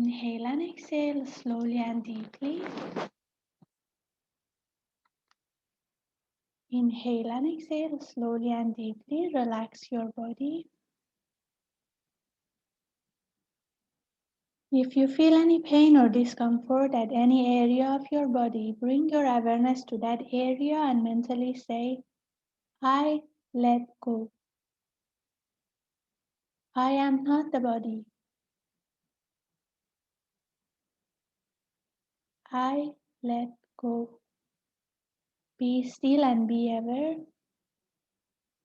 Inhale and exhale slowly and deeply. Inhale and exhale slowly and deeply. Relax your body. If you feel any pain or discomfort at any area of your body, bring your awareness to that area and mentally say, I let go. I am not the body. I let go. Be still and be aware.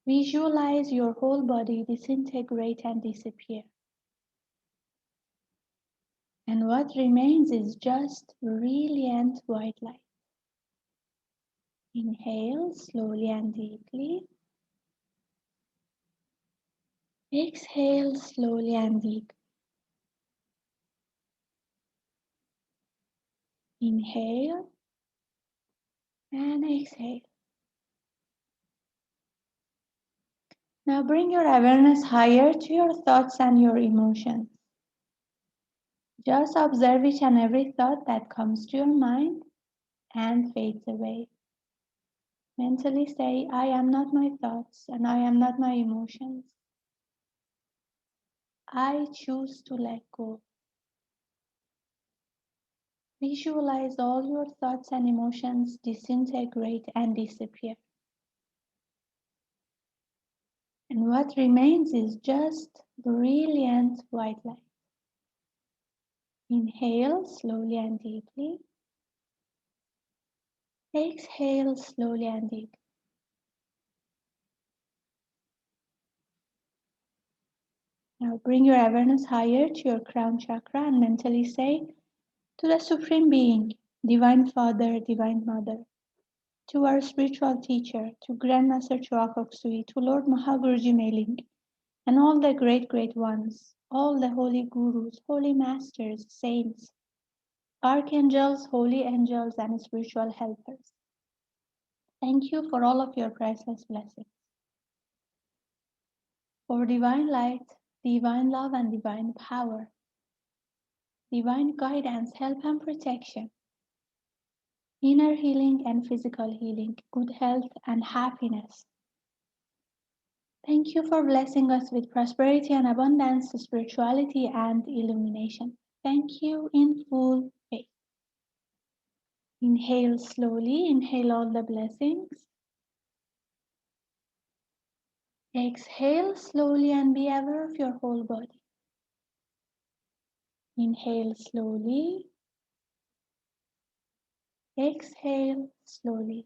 Visualize your whole body disintegrate and disappear. And what remains is just brilliant white light. Inhale slowly and deeply. Exhale slowly and deeply. Inhale and exhale. Now bring your awareness higher to your thoughts and your emotions. Just observe each and every thought that comes to your mind and fades away. Mentally say, I am not my thoughts and I am not my emotions. I choose to let go. Visualize all your thoughts and emotions disintegrate and disappear. And what remains is just brilliant white light. Inhale slowly and deeply. Exhale slowly and deeply. Now bring your awareness higher to your crown chakra and mentally say to the Supreme Being, Divine Father, Divine Mother, to our spiritual teacher, to Grandmaster Choa Kok Sui, to Lord Mahaguruji Meiling, and all the great, great ones, all the holy gurus, holy masters, saints, archangels, holy angels, and spiritual helpers. Thank you for all of your priceless blessings, for divine light, divine love, and divine power, divine guidance, help, and protection, inner healing and physical healing, good health, and happiness. Thank you for blessing us with prosperity and abundance, spirituality, and illumination. Thank you in full faith. Inhale slowly, inhale all the blessings. Exhale slowly and be aware of your whole body. Inhale slowly. Exhale slowly.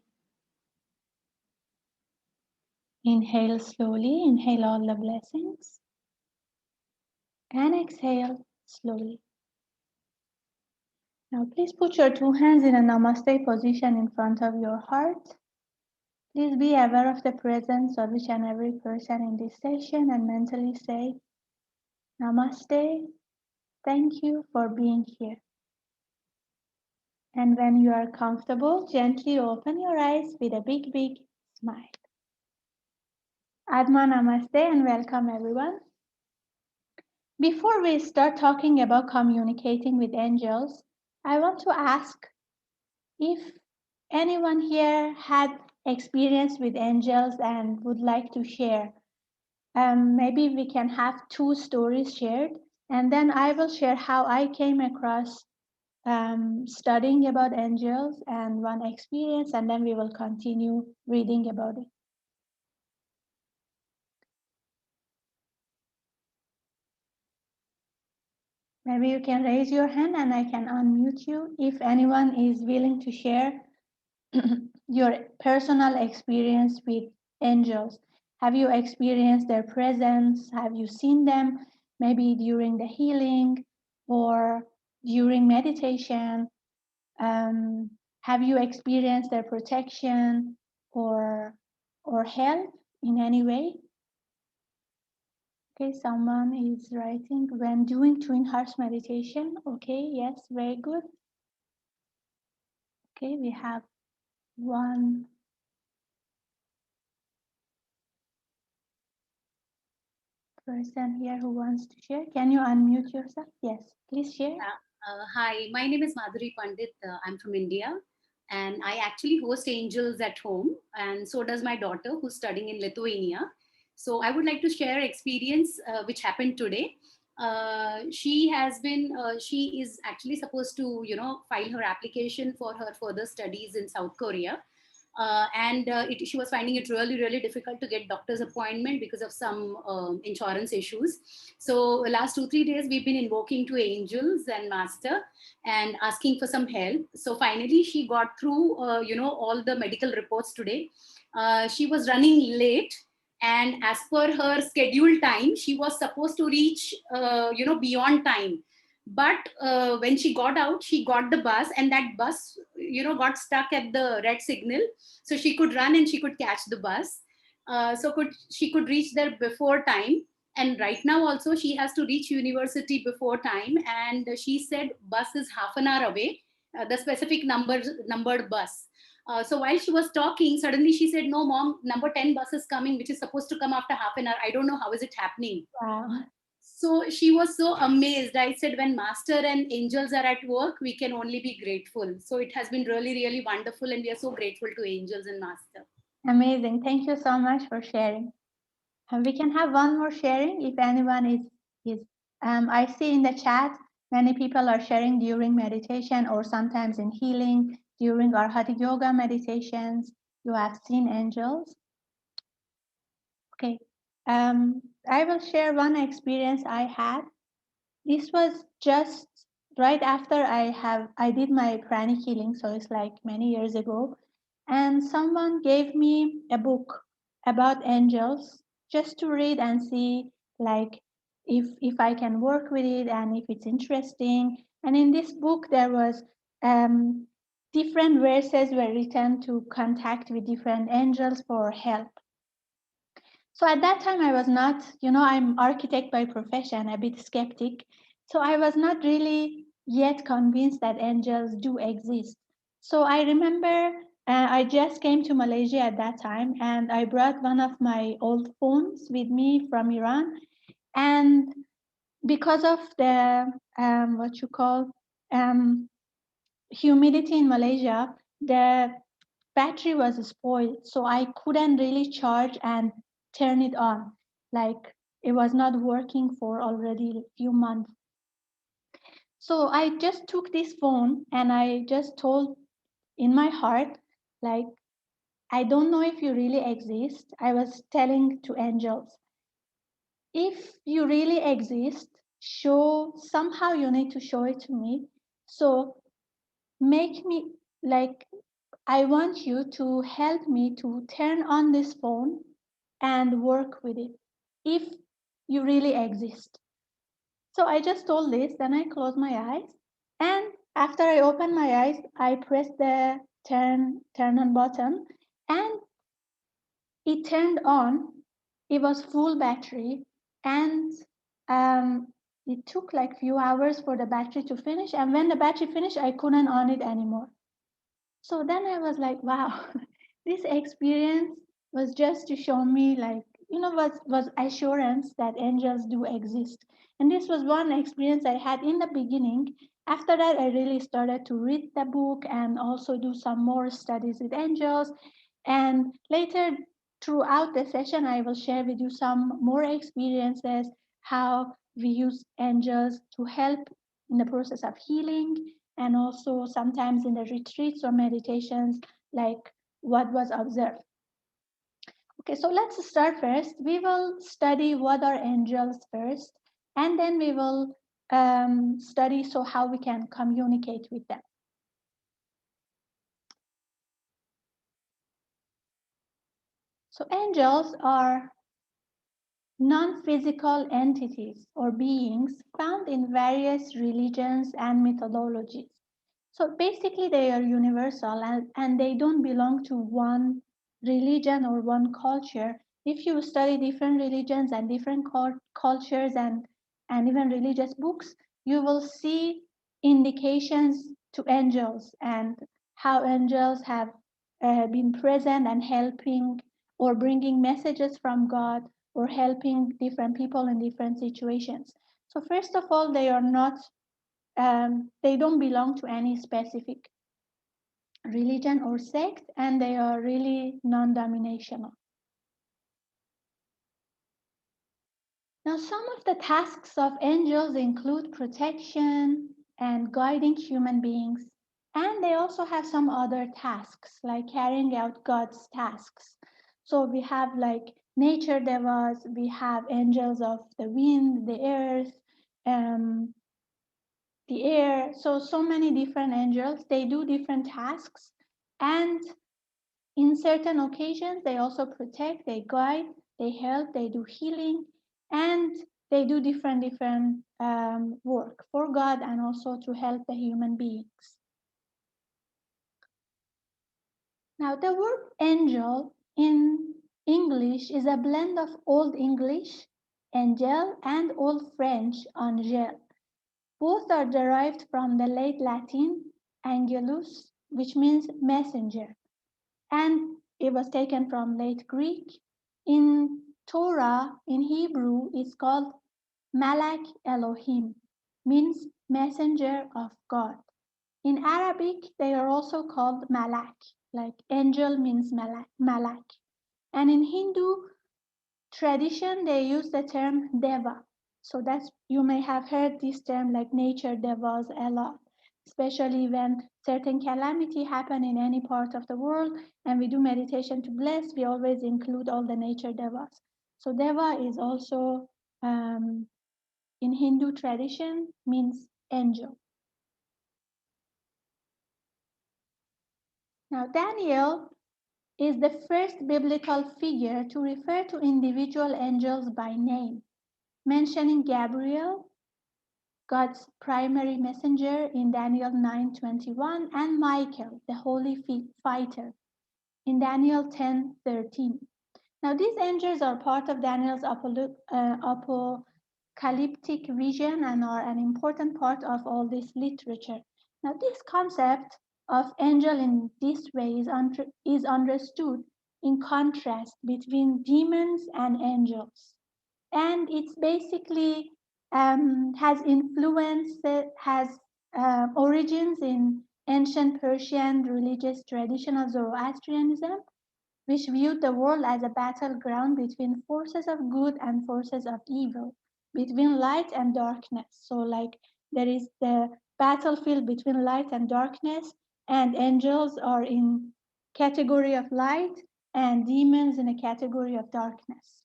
Inhale slowly, inhale all the blessings. And exhale slowly. Now please put your two hands in a namaste position in front of your heart. Please be aware of the presence of each and every person in this session and mentally say, Namaste, thank you for being here. And when you are comfortable, gently open your eyes with a big, big smile. Adma Namaste and welcome everyone. Before we start talking about communicating with angels, I want to ask if anyone here had experience with angels and would like to share. Maybe we can have two stories shared, and then I will share how I came across studying about angels and one experience, and then we will continue reading about it. Maybe you can raise your hand and I can unmute you if anyone is willing to share your personal experience with angels. Have you experienced their presence? Have you seen them maybe during the healing or during meditation? Have you experienced their protection or help in any way? Okay, someone is writing when doing twin hearts meditation. Okay, yes, very good. Okay, we have one. person here who wants to share. Can you unmute yourself? Yes, please share. Hi, my name is Madhuri Pandit. I'm from India, and I actually host angels at home, and so does my daughter, who's studying in Lithuania. So I would like to share experience which happened today. She is actually supposed to, file her application for her further studies in South Korea, and she was finding it really really difficult to get doctor's appointment because of some insurance issues. So last 2 3 days we've been invoking to angels and master and asking for some help. So finally she got through all the medical reports today. She was running late, and as per her scheduled time she was supposed to reach beyond time. But when she got out, she got the bus, and that bus got stuck at the red signal. So she could run and she could catch the bus. She could reach there before time. And right now also she has to reach university before time, and she said bus is half an hour away, the specific numbered bus. So while she was talking, suddenly she said, no mom, number 10 bus is coming, which is supposed to come after half an hour. I don't know how is it happening. Wow. So she was so amazed. I said, when master and angels are at work, we can only be grateful. So it has been really, really wonderful. And we are so grateful to angels and master. Amazing. Thank you so much for sharing. And we can have one more sharing if anyone is I see in the chat many people are sharing during meditation or sometimes in healing during our Hatha yoga meditations. You have seen angels. Okay. I will share one experience I had. This was just right after I did my pranic healing, so it's like many years ago. And someone gave me a book about angels just to read and see like if I can work with it and if it's interesting. And in this book there was different verses were written to contact with different angels for help. So at that time, I was not, I'm architect by profession, a bit skeptic. So I was not really yet convinced that angels do exist. So I remember I just came to Malaysia at that time, and I brought one of my old phones with me from Iran. And because of the what you call um, humidity in Malaysia, the battery was spoiled, so I couldn't really charge and turn it on. Like it was not working for already a few months. So I just took this phone and I just told in my heart, like, I don't know if you really exist. I was telling to angels, if you really exist, show somehow you need to show it to me. So make me like I want you to help me to turn on this phone and work with it if you really exist. So I just told this, then I closed my eyes. And after I opened my eyes, I pressed the turn on button and it turned on. It was full battery and it took like few hours for the battery to finish. And when the battery finished, I couldn't on it anymore. So then I was like, wow, this experience was just to show me like, was assurance that angels do exist. And this was one experience I had in the beginning. After that, I really started to read the book and also do some more studies with angels. And later, throughout the session, I will share with you some more experiences, how we use angels to help in the process of healing and also sometimes in the retreats or meditations, like what was observed. Okay, so let's start first. We will study what are angels first, and then we will study so how we can communicate with them. So angels are non-physical entities or beings found in various religions and methodologies. So basically, they are universal and they don't belong to one religion or one culture. If you study different religions and different cultures and even religious books, you will see indications to angels and how angels have been present and helping or bringing messages from God or helping different people in different situations. So first of all, they are not, they don't belong to any specific religion or sect, and they are really non-dominational. Now, some of the tasks of angels include protection and guiding human beings, and they also have some other tasks like carrying out God's tasks. So we have like nature devas, we have angels of the wind, the earth, um, the air. So many different angels. They do different tasks, and in certain occasions, they also protect, they guide, they help, they do healing, and they do different work for God and also to help the human beings. Now, the word angel in English is a blend of Old English, angel, and Old French, angel. Both are derived from the late Latin angelus, which means messenger, and it was taken from late Greek. In Torah, in Hebrew, it's called Malak Elohim, means messenger of God. In Arabic, they are also called Malak, like angel means Malak. And in Hindu tradition, they use the term Deva. So that's, you may have heard this term like nature devas a lot, especially when certain calamity happen in any part of the world and we do meditation to bless, we always include all the nature devas. So Deva is also in Hindu tradition means angel. Now Daniel is the first biblical figure to refer to individual angels by name, mentioning Gabriel, God's primary messenger in Daniel 9:21, and Michael, the holy fighter, in Daniel 10:13. Now, these angels are part of Daniel's apocalyptic vision and are an important part of all this literature. Now, this concept of angel in this way is understood in contrast between demons and angels, and it's basically has influence, has origins in ancient Persian religious tradition of Zoroastrianism, which viewed the world as a battleground between forces of good and forces of evil, between light and darkness. So, like, there is the battlefield between light and darkness, and angels are in category of light, and demons in a category of darkness.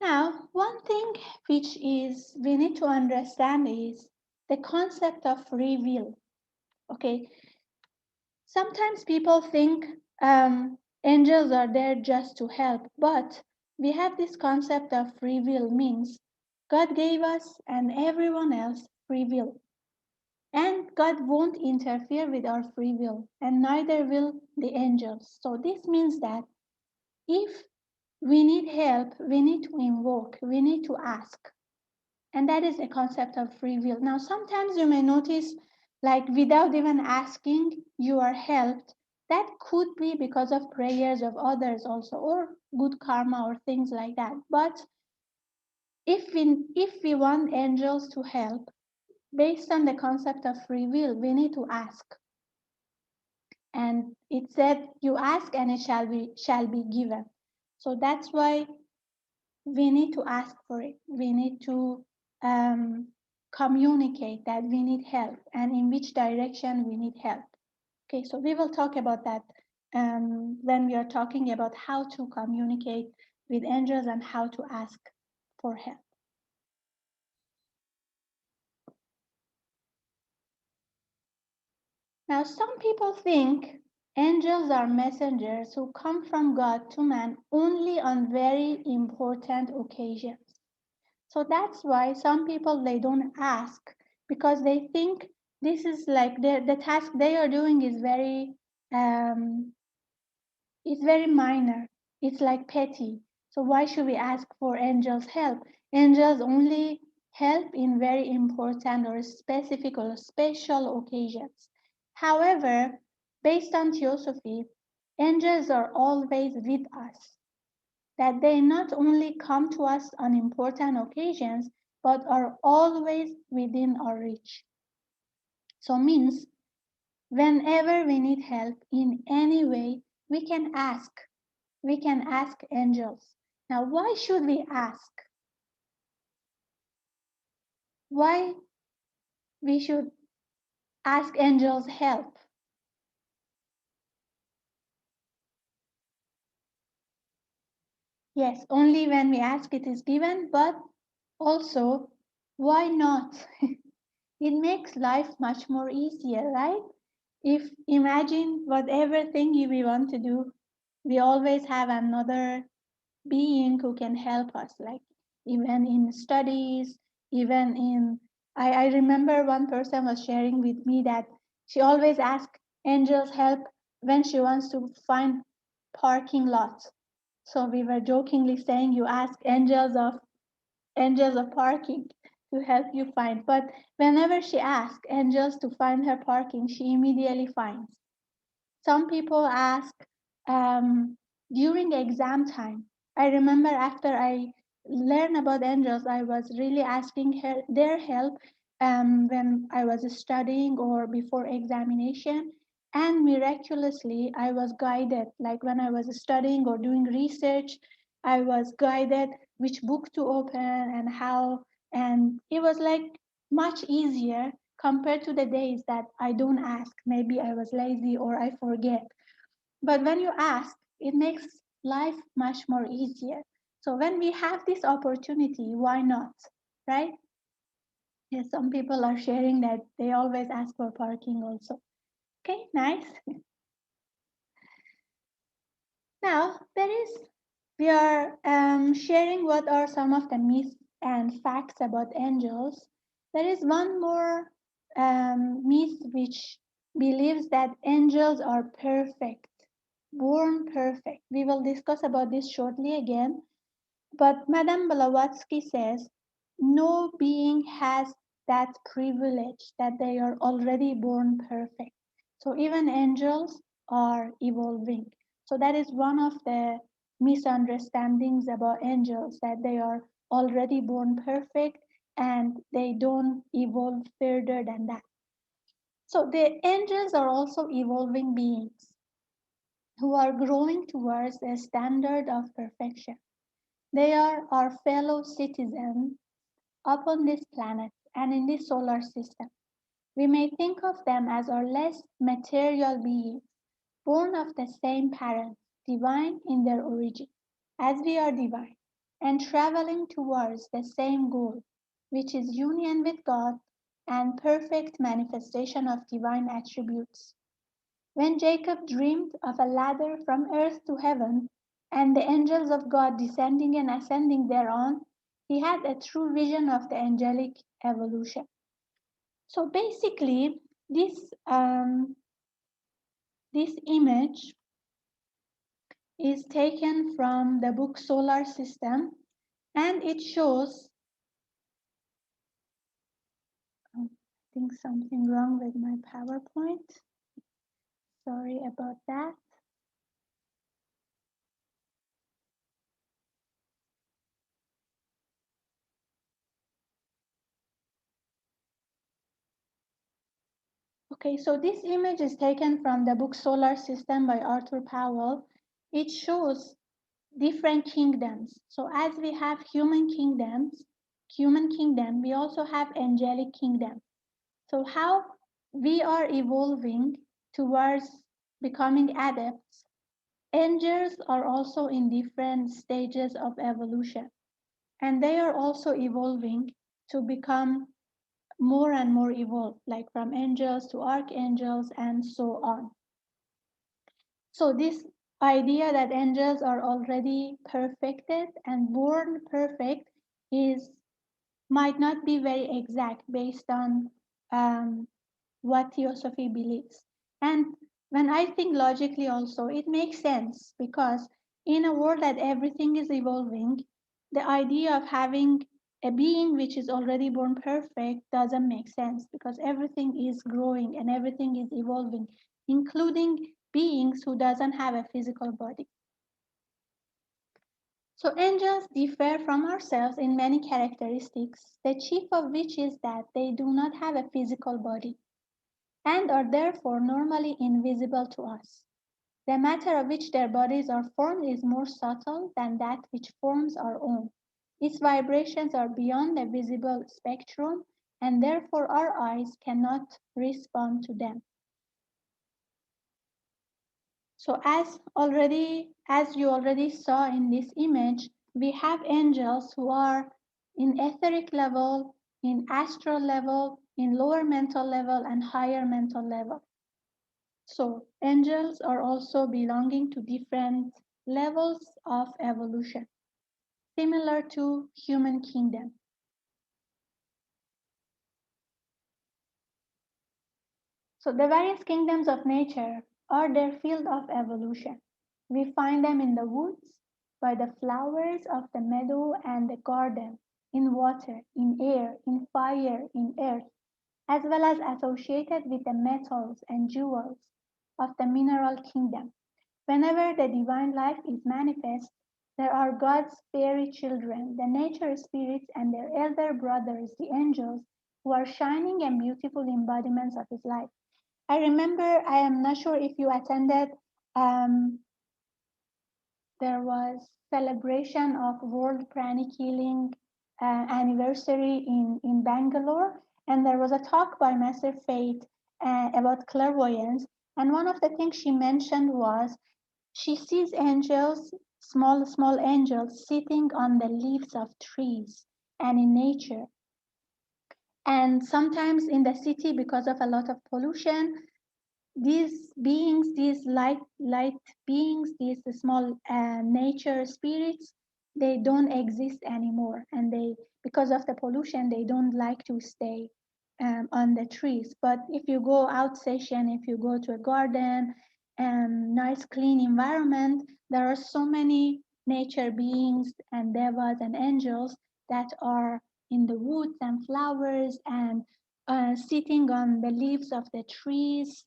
Now, one thing which is we need to understand is the concept of free will. Okay, sometimes people think angels are there just to help, but we have this concept of free will means God gave us and everyone else free will. And God won't interfere with our free will, and neither will the angels. So this means that if we need help, we need to invoke, we need to ask. And that is a concept of free will. Now, sometimes you may notice, like without even asking, you are helped. That could be because of prayers of others also, or good karma or things like that. But if we want angels to help, based on the concept of free will, we need to ask. And it said, "You ask, and it shall be given." So that's why we need to ask for it. We need to communicate that we need help and in which direction we need help. Okay, so we will talk about that when we are talking about how to communicate with angels and how to ask for help. Now, some people think angels are messengers who come from God to man only on very important occasions. So that's why some people they don't ask because they think this is like the task they are doing is very um, it's very minor. It's like petty. So why should we ask for angels' help? Angels only help in very important or specific or special occasions. However, based on theosophy, angels are always with us, that they not only come to us on important occasions, but are always within our reach. So means whenever we need help in any way, we can ask. We can ask angels. Now, why should we ask? Why we should ask angels help? Yes, only when we ask it is given, but also, why not? It makes life much more easier, right? If imagine whatever thing we want to do, we always have another being who can help us, like even in studies, even in I remember one person was sharing with me that she always asks angels help when she wants to find parking lots. So we were jokingly saying you ask angels of parking to help you find. But whenever she asks angels to find her parking, she immediately finds. Some people ask um, during exam time. I remember after I learned about angels, I was really asking their help when I was studying or before examination. And miraculously, I was guided. Like when I was studying or doing research, I was guided which book to open and how. And it was like much easier compared to the days that I don't ask. Maybe I was lazy or I forget. But when you ask, it makes life much more easier. So when we have this opportunity, why not? Right? Yes, some people are sharing that they always ask for parking also. Okay, nice. Now, we are sharing what are some of the myths and facts about angels. There is one more myth which believes that angels are perfect, born perfect. We will discuss about this shortly again. But Madame Blavatsky says no being has that privilege that they are already born perfect. So even angels are evolving. So that is one of the misunderstandings about angels, that they are already born perfect and they don't evolve further than that. So the angels are also evolving beings who are growing towards a standard of perfection. They are our fellow citizens upon this planet and in this solar system. We may think of them as our less material beings, born of the same parents, divine in their origin, as we are divine, and traveling towards the same goal, which is union with God and perfect manifestation of divine attributes. When Jacob dreamed of a ladder from earth to heaven and the angels of God descending and ascending thereon, he had a true vision of the angelic evolution. So basically, this image is taken from the book Solar System, and it shows. I think something wrong with my PowerPoint. Sorry about that. Okay, so this image is taken from the book Solar System by Arthur Powell. It shows different kingdoms. So as we have human kingdom, we also have angelic kingdom. So how we are evolving towards becoming adepts. Angels are also in different stages of evolution, and they are also evolving to become more and more evolved, like from angels to archangels and so on. So this idea that angels are already perfected and born perfect is might not be very exact based on what theosophy believes. And when I think logically also, it makes sense because in a world that everything is evolving, the idea of having A being which is already born perfect doesn't make sense because everything is growing and everything is evolving, including beings who doesn't have a physical body. So angels differ from ourselves in many characteristics, the chief of which is that they do not have a physical body and are therefore normally invisible to us. The matter of which their bodies are formed is more subtle than that which forms our own. Its vibrations are beyond the visible spectrum, and therefore our eyes cannot respond to them. So as you already saw in this image, we have angels who are in etheric level, in astral level, in lower mental level, and higher mental level. So angels are also belonging to different levels of evolution, similar to human kingdom. So the various kingdoms of nature are their field of evolution. We find them in the woods, by the flowers of the meadow and the garden, in water, in air, in fire, in earth, as well as associated with the metals and jewels of the mineral kingdom. Whenever the divine life is manifest, there are God's fairy children, the nature spirits, and their elder brothers, the angels, who are shining and beautiful embodiments of His life. I remember, I am not sure if you attended, um, there was celebration of World Pranic Healing anniversary in Bangalore, and there was a talk by Master Fate about clairvoyance. And one of the things she mentioned was she sees angels, small angels, sitting on the leaves of trees and in nature. And sometimes in the city, because of a lot of pollution, these beings, these light beings, these small nature spirits, they don't exist anymore, and they, because of the pollution, they don't like to stay on the trees. But if you go out session, if you go to a garden and nice clean environment, there are so many nature beings and devas and angels that are in the woods and flowers and sitting on the leaves of the trees,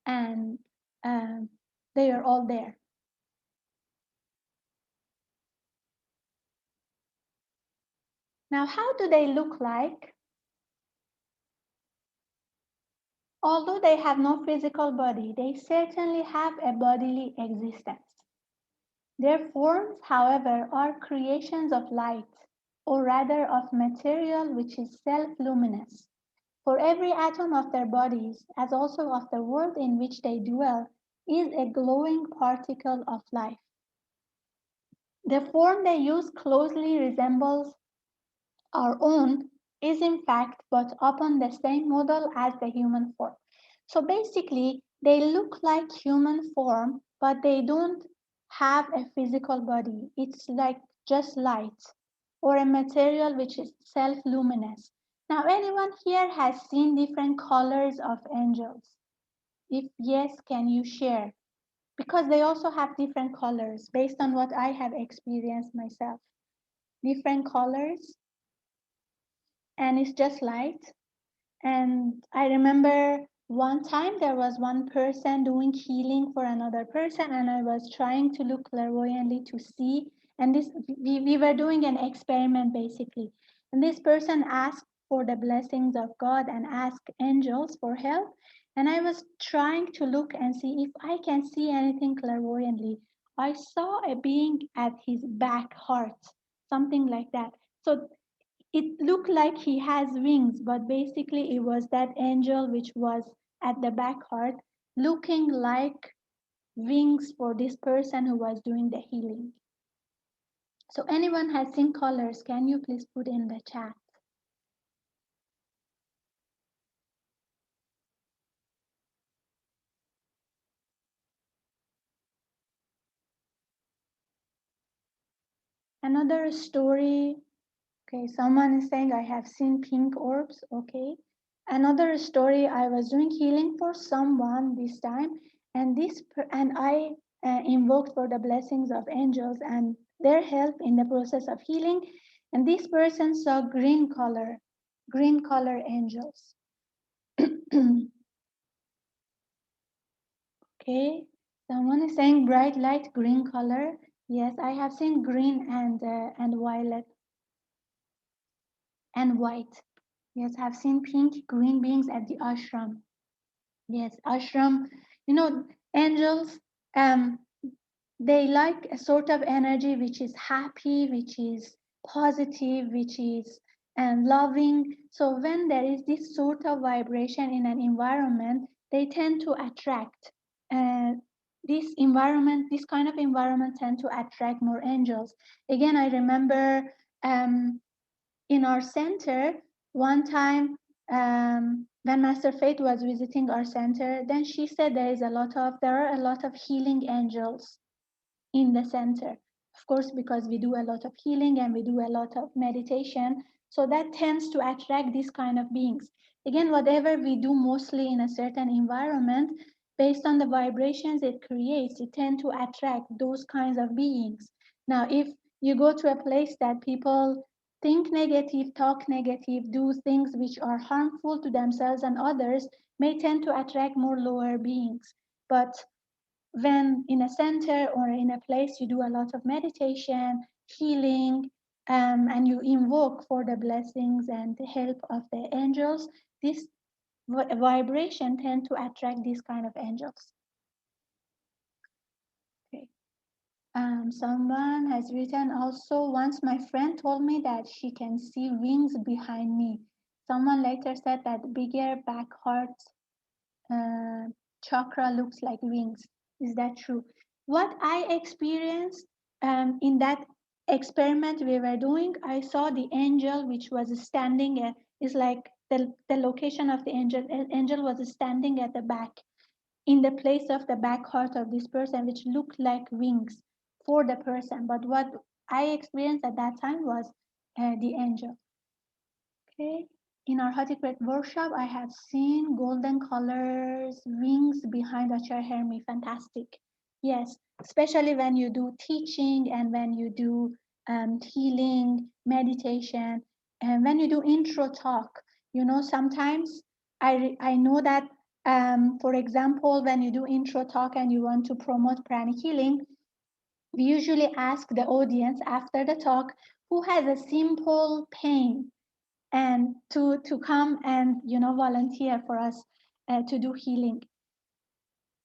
and um, they are all there. Now, how do they look like? Although they have no physical body, they certainly have a bodily existence. Their forms, however, are creations of light, or rather of material which is self-luminous. For every atom of their bodies, as also of the world in which they dwell, is a glowing particle of life. The form they use closely resembles our own, is in fact but upon the same model as the human form. So basically, they look like human form, but they don't have a physical body. It's like just light or a material which is self-luminous. Now, anyone here has seen different colors of angels? If yes, can you share? Because they also have different colors based on what I have experienced myself. Different colors, and it's just light. And I remember one time there was one person doing healing for another person, and I was trying to look clairvoyantly to see. And we were doing an experiment basically. And this person asked for the blessings of God and asked angels for help. And I was trying to look and see if I can see anything clairvoyantly. I saw a being at his back heart, something like that. So it looked like he has wings, but basically it was that angel which was at the back heart looking like wings for this person who was doing the healing. So anyone has seen colors, can you please put in the chat? Another story. Okay, someone is saying I have seen pink orbs. Okay. Another story, I was doing healing for someone this time, and I invoked for the blessings of angels and their help in the process of healing. And this person saw green color angels. Okay, someone is saying bright light green color. Yes, I have seen green and violet and white. Yes, I've seen pink, green beings at the ashram. Yes, ashram. You know, angels. Um, they like a sort of energy which is happy, which is positive, which is loving. So when there is this sort of vibration in an environment, they tend to attract. Uh, this kind of environment tend to attract more angels. Again, I remember um, in our center one time when Master Faith was visiting our center, then she said there are a lot of healing angels in the center. Of course, because we do a lot of healing and we do a lot of meditation. So that tends to attract these kind of beings. Again, whatever we do mostly in a certain environment, based on the vibrations it creates, it tends to attract those kinds of beings. Now, if you go to a place that people think negative, talk negative, do things which are harmful to themselves and others, may tend to attract more lower beings. But when in a center or in a place you do a lot of meditation, healing, and you invoke for the blessings and the help of the angels, this vibration tend to attract these kind of angels. Okay. Someone has written also, once my friend told me that she can see wings behind me. Someone later said that bigger back heart uh, chakra looks like wings. Is that true? What I experienced in that experiment we were doing, I saw the angel which was standing at, is like the location of the angel. Angel was standing at the back in the place of the back heart of this person, which looked like wings for the person. But what I experienced at that time was the angel. Okay. In our Hatikret workshop, I have seen golden colors, wings behind Acharya Hermi. Fantastic. Yes, especially when you do teaching and when you do healing, meditation, and when you do intro talk. You know, sometimes I know that, for example, when you do intro talk and you want to promote pranic healing, we usually ask the audience after the talk who has a simple pain and to come and volunteer for us to do healing.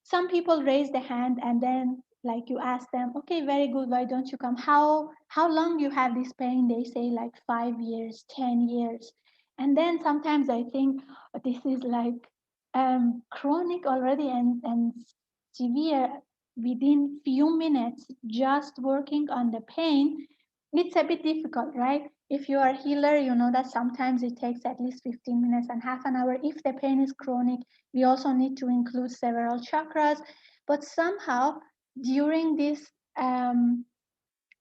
Some people raise the hand and then like you ask them, okay, very good, why don't you come? How long you have this pain? They say like 5 years, 10 years. And then sometimes I think, this is like chronic already and severe. Within few minutes just working on the pain, it's a bit difficult, right? If you are a healer, you know that sometimes it takes at least 15 minutes and half an hour. If the pain is chronic, we also need to include several chakras. But somehow during this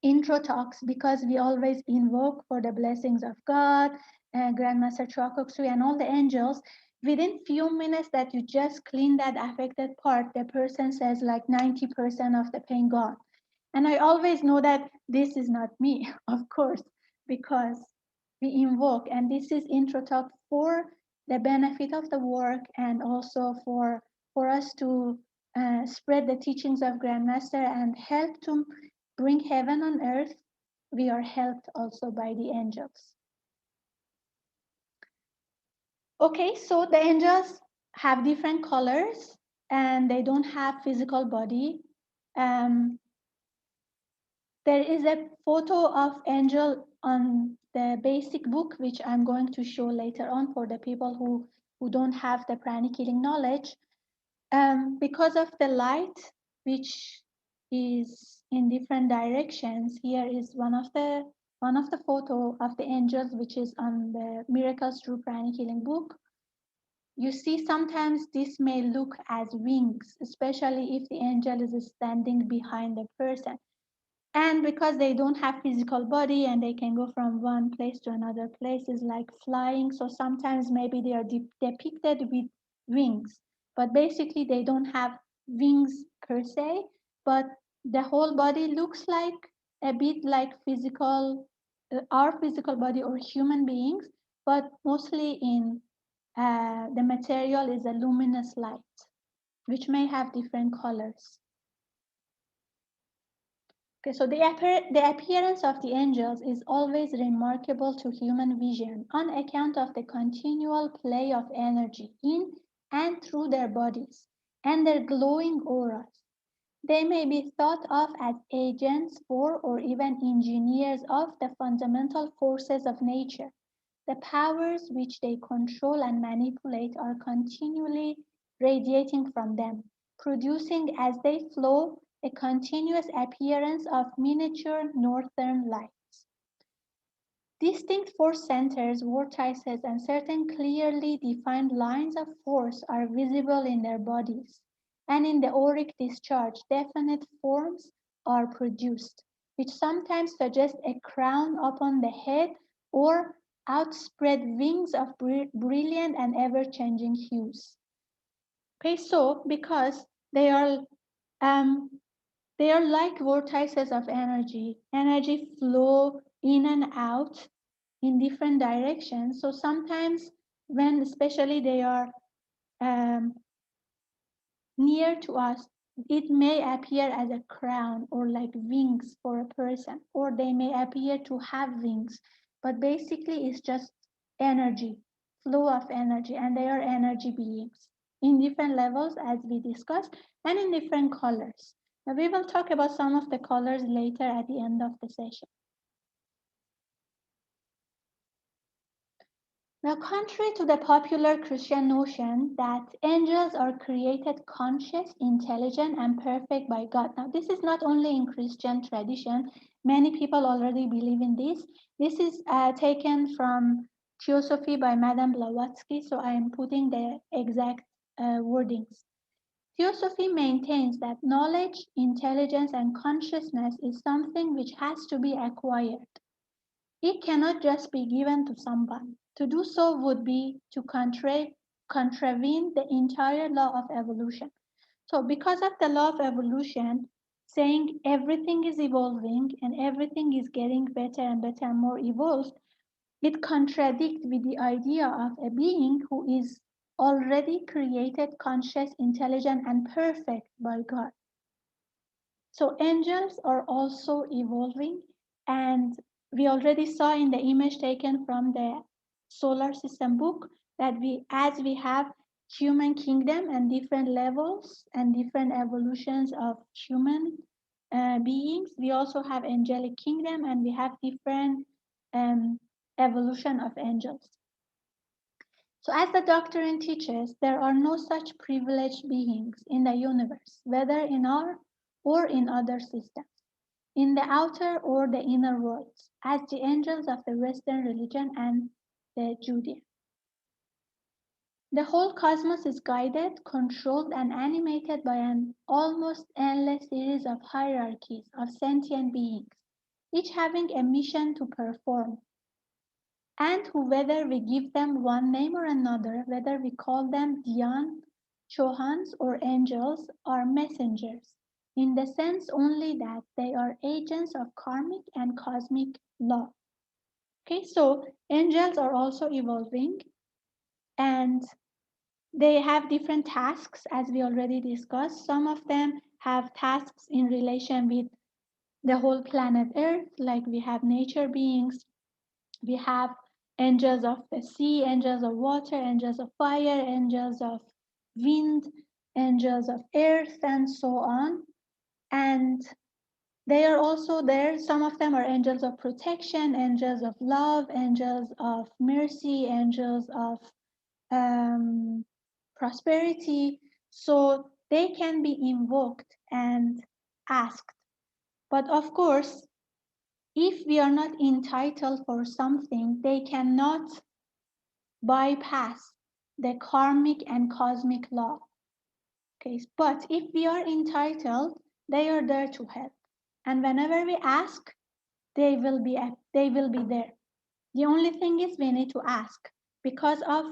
intro talks, because we always invoke for the blessings of God, Grandmaster Chokoksu, and all the angels, within few minutes that you just clean that affected part, the person says like 90% of the pain gone. And I always know that this is not me, of course, because we invoke, and this is intro talk for the benefit of the work and also for us to spread the teachings of Grandmaster and help to bring heaven on earth. We are helped also by the angels. Okay, so the angels have different colors and they don't have physical body. Um, There is a photo of angel on the basic book, which I'm going to show later on for the people who don't have the pranic healing knowledge. Because of the light, which is in different directions, here is one of the photo of the angels, which is on the Miracles Through Pranic Healing book. You see, sometimes this may look as wings, especially if the angel is standing behind the person. And because they don't have physical body and they can go from one place to another place, is like flying. So sometimes maybe they are depicted with wings, but basically they don't have wings per se, but the whole body looks like a bit like physical our physical body or human beings, but mostly in the material is a luminous light, which may have different colors. Okay, so the appearance of the angels is always remarkable to human vision on account of the continual play of energy in and through their bodies and their glowing auras. They may be thought of as agents for or even engineers of the fundamental forces of nature. The powers which they control and manipulate are continually radiating from them, producing as they flow a continuous appearance of miniature northern lights. Distinct force centers, vortices, and certain clearly defined lines of force are visible in their bodies, and in the auric discharge, definite forms are produced, which sometimes suggest a crown upon the head or outspread wings of brilliant and ever-changing hues. Okay, so because um, they are like vortices of energy. Energy flow in and out in different directions. So sometimes when especially they are um, near to us, it may appear as a crown or like wings for a person, or they may appear to have wings. But basically it's just energy, flow of energy, and they are energy beings in different levels as we discussed and in different colors. Now we will talk about some of the colors later at the end of the session. Now, contrary to the popular Christian notion that angels are created conscious, intelligent, and perfect by God. Now, this is not only in Christian tradition, many people already believe in this. This is taken from Theosophy by Madame Blavatsky, so I am putting the exact wordings. Theosophy maintains that knowledge, intelligence, and consciousness is something which has to be acquired. It cannot just be given to someone. To do so would be to contravene the entire law of evolution. So, because of the law of evolution, saying everything is evolving and everything is getting better and better and more evolved, it contradicts with the idea of a being who is already created, conscious, intelligent, and perfect by God. So angels are also evolving, and we already saw in the image taken from the solar system book that as we have human kingdom and different levels and different evolutions of human beings, we also have angelic kingdom and we have different um, evolution of angels. So, as the doctrine teaches, there are no such privileged beings in the universe, whether in our or in other systems, in the outer or the inner worlds, as the angels of the Western religion and the Judaism. The whole cosmos is guided, controlled, and animated by an almost endless series of hierarchies of sentient beings, each having a mission to perform, and who, whether we give them one name or another, whether we call them Dhyan, Chohans, or angels, are messengers, in the sense only that they are agents of karmic and cosmic law. Okay, so angels are also evolving and they have different tasks as we already discussed. Some of them have tasks in relation with the whole planet Earth, like we have nature beings, we have angels of the sea, angels of water, angels of fire, angels of wind, angels of earth, and so on. And they are also there. Some of them are angels of protection, angels of love, angels of mercy, angels of um, prosperity. So they can be invoked and asked. But of course, if we are not entitled for something, they cannot bypass the karmic and cosmic law. Okay, but if we are entitled, they are there to help. And whenever we ask, they will be there. The only thing is we need to ask because of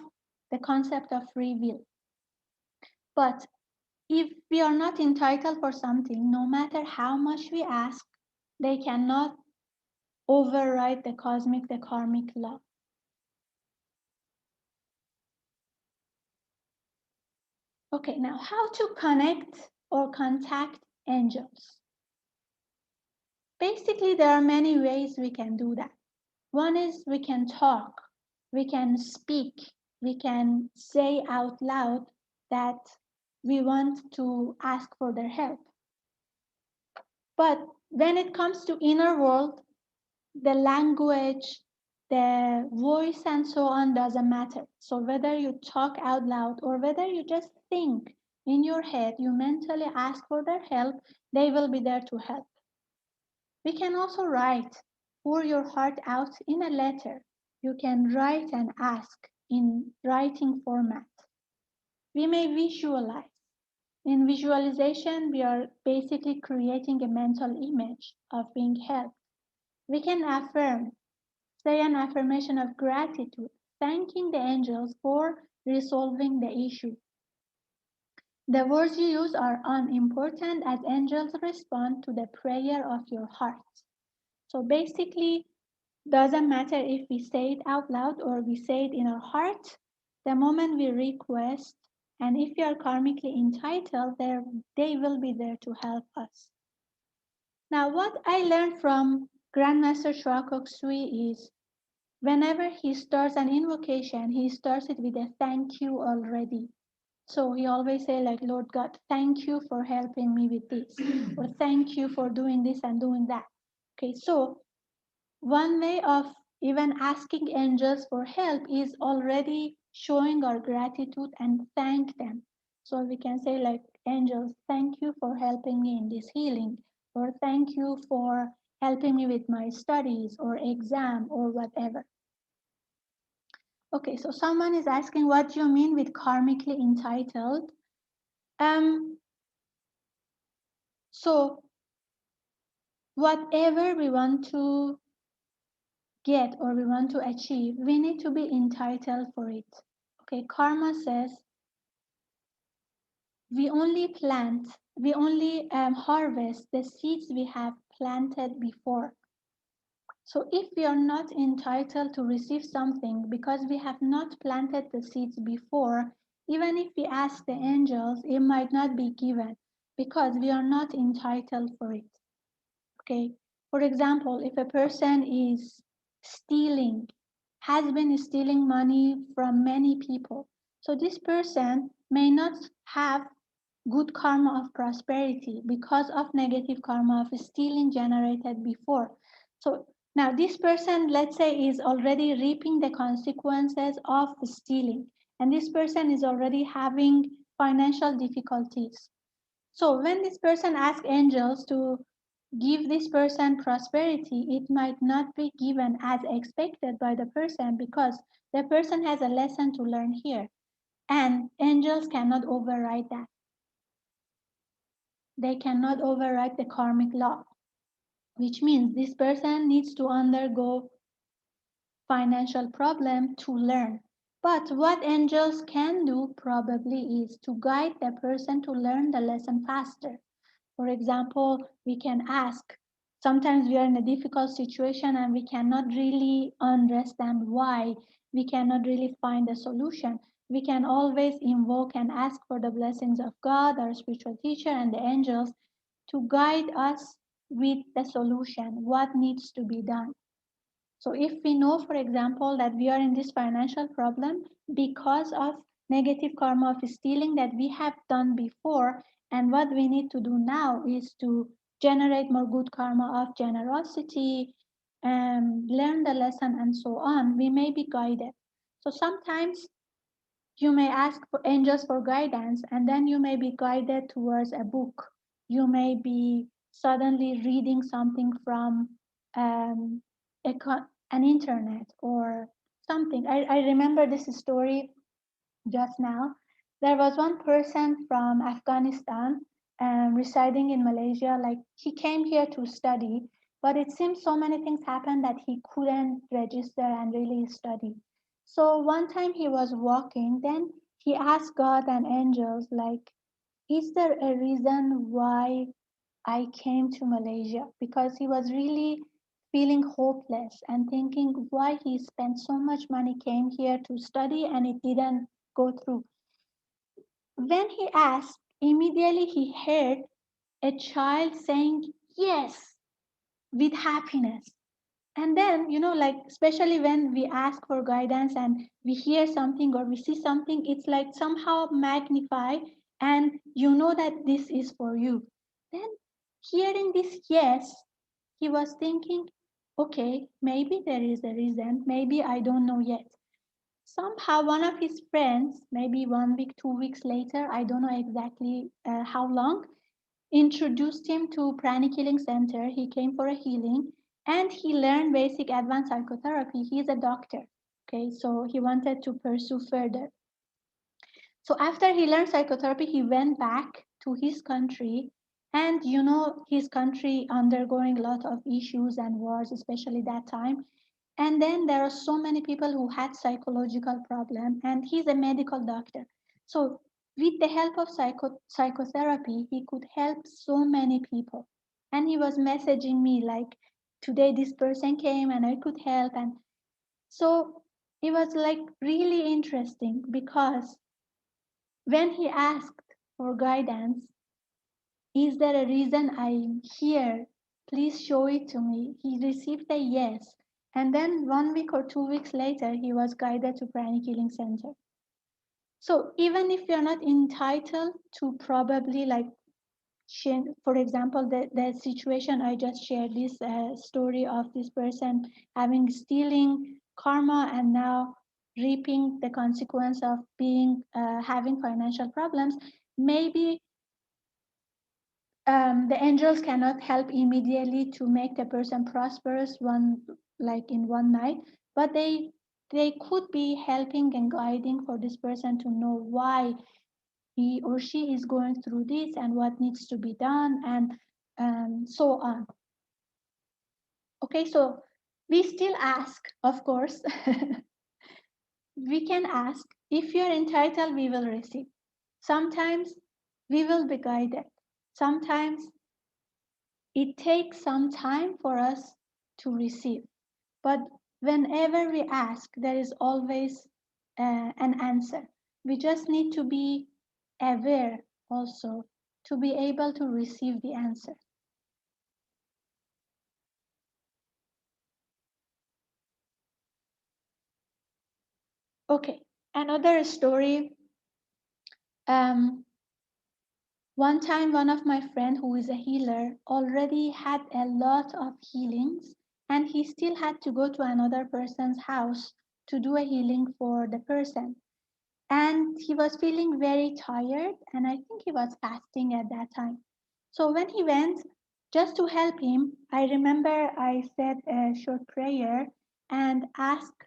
the concept of free will. But if we are not entitled for something, no matter how much we ask, they cannot override the cosmic, the karmic law. Okay, now how to connect or contact angels? Basically, there are many ways we can do that. One is we can talk, we can speak, we can say out loud that we want to ask for their help. But when it comes to inner world, the language, the voice, and so on doesn't matter. So whether you talk out loud or whether you just think in your head, you mentally ask for their help, they will be there to help. We can also write, pour your heart out in a letter. You can write and ask in writing format. We may visualize. In visualization, we are basically creating a mental image of being helped. We can affirm, say an affirmation of gratitude, thanking the angels for resolving the issue. The words you use are unimportant as angels respond to the prayer of your heart. So basically, doesn't matter if we say it out loud or we say it in our heart, the moment we request, and if we are karmically entitled, they will be there to help us. Now, what I learned from Grandmaster Shrakok Sui is whenever he starts an invocation, he starts it with a thank you already. So he always say like, Lord God, thank you for helping me with this, or thank you for doing this and doing that. Okay, so one way of even asking angels for help is already showing our gratitude and thank them. So we can say like, angels, thank you for helping me in this healing, or thank you for helping me with my studies or exam or whatever. Okay, so someone is asking, what do you mean with karmically entitled? So whatever we want to get or we want to achieve, we need to be entitled for it. Okay, karma says we only harvest the seeds we have planted before. So if we are not entitled to receive something because we have not planted the seeds before, even if we ask the angels, it might not be given because we are not entitled for it. Okay. For example, if a person is stealing, has been stealing money from many people, so this person may not have good karma of prosperity because of negative karma of stealing generated before. So now this person, let's say, is already reaping the consequences of stealing, and this person is already having financial difficulties. So when this person asks angels to give this person prosperity, it might not be given as expected by the person because the person has a lesson to learn here. And angels cannot override that. They cannot override the karmic law, which means this person needs to undergo financial problem to learn. But what angels can do probably is to guide the person to learn the lesson faster. For example, we can ask, sometimes we are in a difficult situation and we cannot really understand why, we cannot really find a solution. We can always invoke and ask for the blessings of God, our spiritual teacher, and the angels to guide us with the solution, what needs to be done. So if we know, for example, that we are in this financial problem because of negative karma of stealing that we have done before, and what we need to do now is to generate more good karma of generosity, learn the lesson, and so on, we may be guided. So sometimes you may ask for angels for guidance, and then you may be guided towards a book. You may be suddenly reading something from um, an internet or something. I remember this story just now. There was one person from Afghanistan residing in Malaysia. Like he came here to study, but it seems so many things happened that he couldn't register and really study. So one time he was walking, then he asked God and angels, like, is there a reason why I came to Malaysia? Because he was really feeling hopeless and thinking why he spent so much money, came here to study, and it didn't go through. When he asked, immediately he heard a child saying yes with happiness. And then, like, especially when we ask for guidance and we hear something or we see something, it's like somehow magnify, and you know that this is for you. Then, hearing this yes, he was thinking, okay, maybe there is a reason, maybe I don't know yet. Somehow, one of his friends, maybe 1 week, 2 weeks later, I don't know exactly how long, introduced him to Pranic Healing Center. He came for a healing and he learned basic advanced psychotherapy. He's a doctor. Okay, so he wanted to pursue further. So after he learned psychotherapy, he went back to his country. And his country undergoing a lot of issues and wars, especially that time. And then there are so many people who had psychological problem, and he's a medical doctor. So with the help of psychotherapy, he could help so many people. And he was messaging me like, today this person came and I could help. And so it was like really interesting because when he asked for guidance, is there a reason I'm here? Please show it to me. He received a yes. And then 1 week or 2 weeks later, he was guided to Pranic Healing Center. So even if you're not entitled to probably like, for example, the situation I just shared, this story of this person having stealing karma and now reaping the consequence of being having financial problems, maybe the angels cannot help immediately to make the person prosperous like in one night, but they could be helping and guiding for this person to know why he or she is going through this and what needs to be done, and so on. Okay, so we still ask, of course. We can ask, if you're entitled, we will receive. Sometimes we will be guided. Sometimes it takes some time for us to receive, but whenever we ask, there is always an answer. We just need to be aware also to be able to receive the answer. Okay, another story. Um, One time, one of my friend who is a healer already had a lot of healings, and he still had to go to another person's house to do a healing for the person. And he was feeling very tired, and I think he was fasting at that time. So when he went, just to help him, I remember I said a short prayer and asked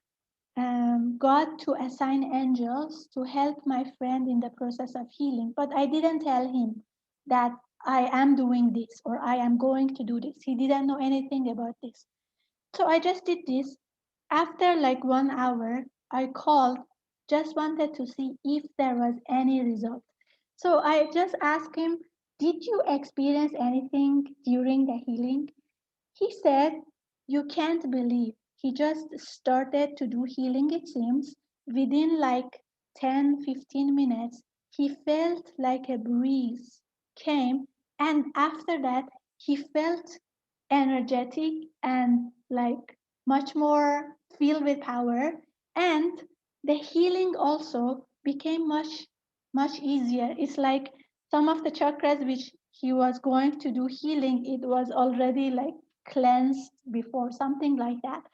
God to assign angels to help my friend in the process of healing. But I didn't tell him that I am doing this or I am going to do this. He didn't know anything about this. So I just did this. After like 1 hour, I called, just wanted to see if there was any result. So I just asked him, did you experience anything during the healing? He said, you can't believe. He just started to do healing, it seems. Within like 10, 15 minutes, he felt like a breeze came. And after that, he felt energetic and like much more filled with power. And the healing also became much, much easier. It's like some of the chakras which he was going to do healing, it was already like cleansed before, something like that.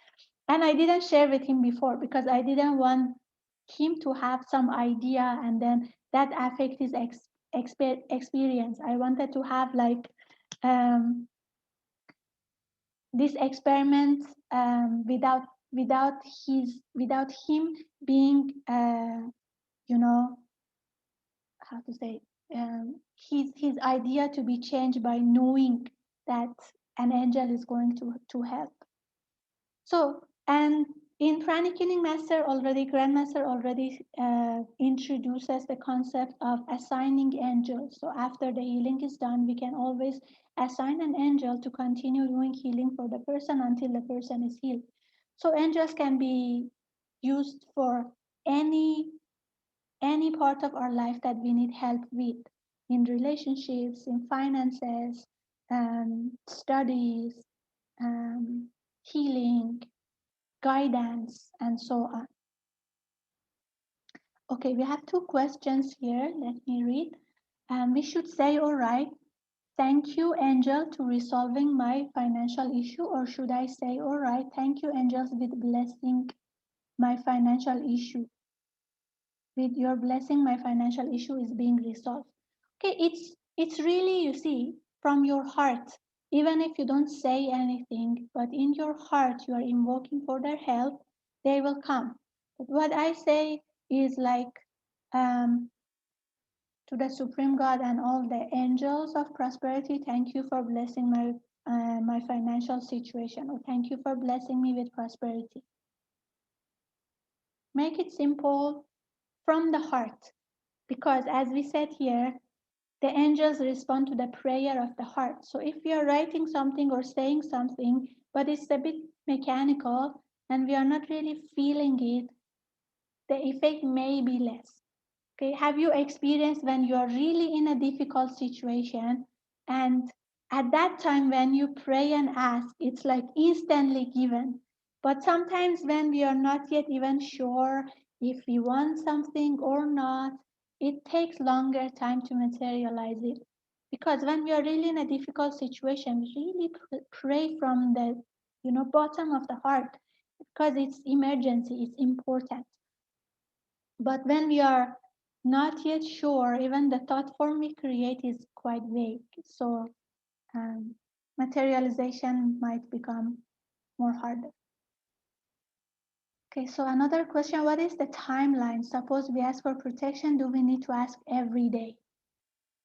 And I didn't share with him before because I didn't want him to have some idea and then that affect his experience. I wanted to have like um, this experiment without him being you know how to say his idea to be changed by knowing that an angel is going to help. So, and in Pranic Healing Master already, Grandmaster already introduces the concept of assigning angels. So after the healing is done, we can always assign an angel to continue doing healing for the person until the person is healed. So angels can be used for any any part of our life that we need help with, in relationships, in finances, studies, healing, guidance, and so on. Okay, we have two questions here. Let me read. We should say, all right, thank you, angel, to resolving my financial issue, or should I say, all right, thank you, angels, with blessing my financial issue. With your blessing, my financial issue is being resolved. Okay, it's really, you see, from your heart. Even if you don't say anything, but in your heart you are invoking for their help, they will come. But what I say is like, um, to the Supreme God and all the angels of prosperity, thank you for blessing my financial situation, or thank you for blessing me with prosperity. Make it simple from the heart, because as we said here, the angels respond to the prayer of the heart. So if we are writing something or saying something, but it's a bit mechanical and we are not really feeling it, the effect may be less. Okay, have you experienced when you are really in a difficult situation, and at that time when you pray and ask, it's like instantly given. But sometimes when we are not yet even sure if we want something or not, it takes longer time to materialize it. Because when we are really in a difficult situation, we really pray from the bottom of the heart, because it's emergency, it's important. But when we are not yet sure, even the thought form we create is quite vague. So materialization might become more harder. Okay, so another question, what is the timeline? Suppose we ask for protection, do we need to ask every day?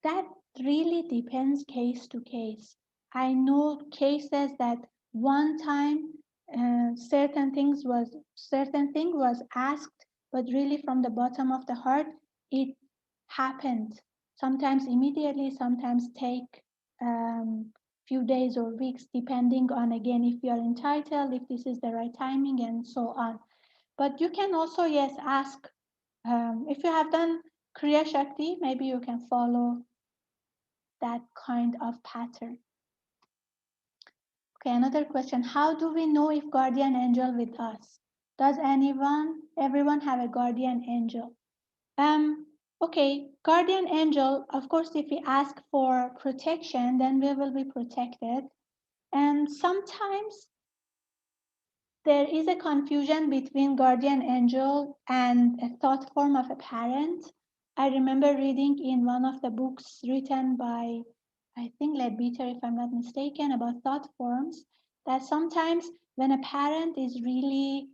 That really depends case to case. I know cases that one time certain thing was asked, but really from the bottom of the heart, it happened. Sometimes immediately, sometimes take few days or weeks, depending on, again, if you are entitled, if this is the right timing, and so on. But you can also, yes, ask. If you have done Kriya Shakti, maybe you can follow that kind of pattern. Okay, another question. How do we know if guardian angel with us? Does everyone have a guardian angel? Okay, guardian angel, of course, if we ask for protection, then we will be protected. And sometimes there is a confusion between guardian angel and a thought form of a parent. I remember reading in one of the books written by, I think, Leadbeater, if I'm not mistaken, about thought forms, that sometimes when a parent is really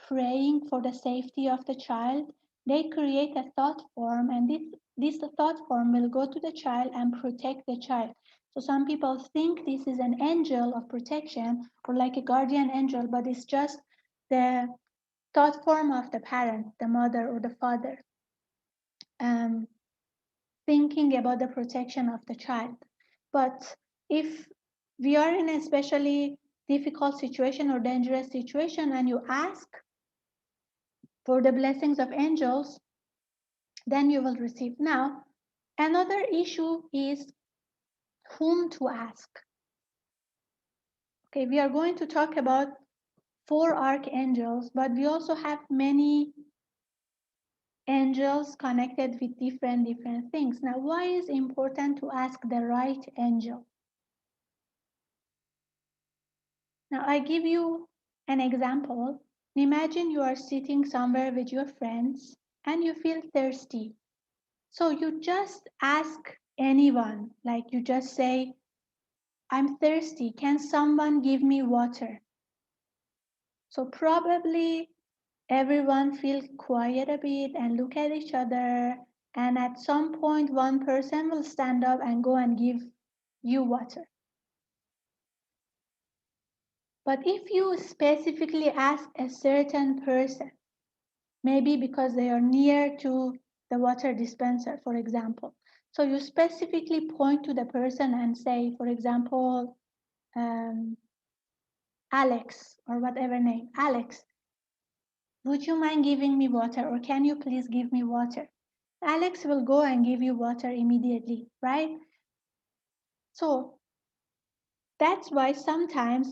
praying for the safety of the child, they create a thought form, and this thought form will go to the child and protect the child. So some people think this is an angel of protection or like a guardian angel, but it's just the thought form of the parent, the mother or the father, um, thinking about the protection of the child. But if we are in a especially difficult situation or dangerous situation and you ask for the blessings of angels, then you will receive. Now, another issue is whom to ask. Okay, we are going to talk about 4 archangels, but we also have many angels connected with different things. Now, why is it important to ask the right angel? Now, I give you an example. Imagine you are sitting somewhere with your friends and you feel thirsty. So you just ask anyone, like you just say, I'm thirsty. Can someone give me water? So probably everyone feel quiet a bit and look at each other. And at some point, one person will stand up and go and give you water. But if you specifically ask a certain person, maybe because they are near to the water dispenser, for example. So you specifically point to the person and say, for example, um, Alex or whatever name, Alex, would you mind giving me water or can you please give me water? Alex will go and give you water immediately, right? So that's why sometimes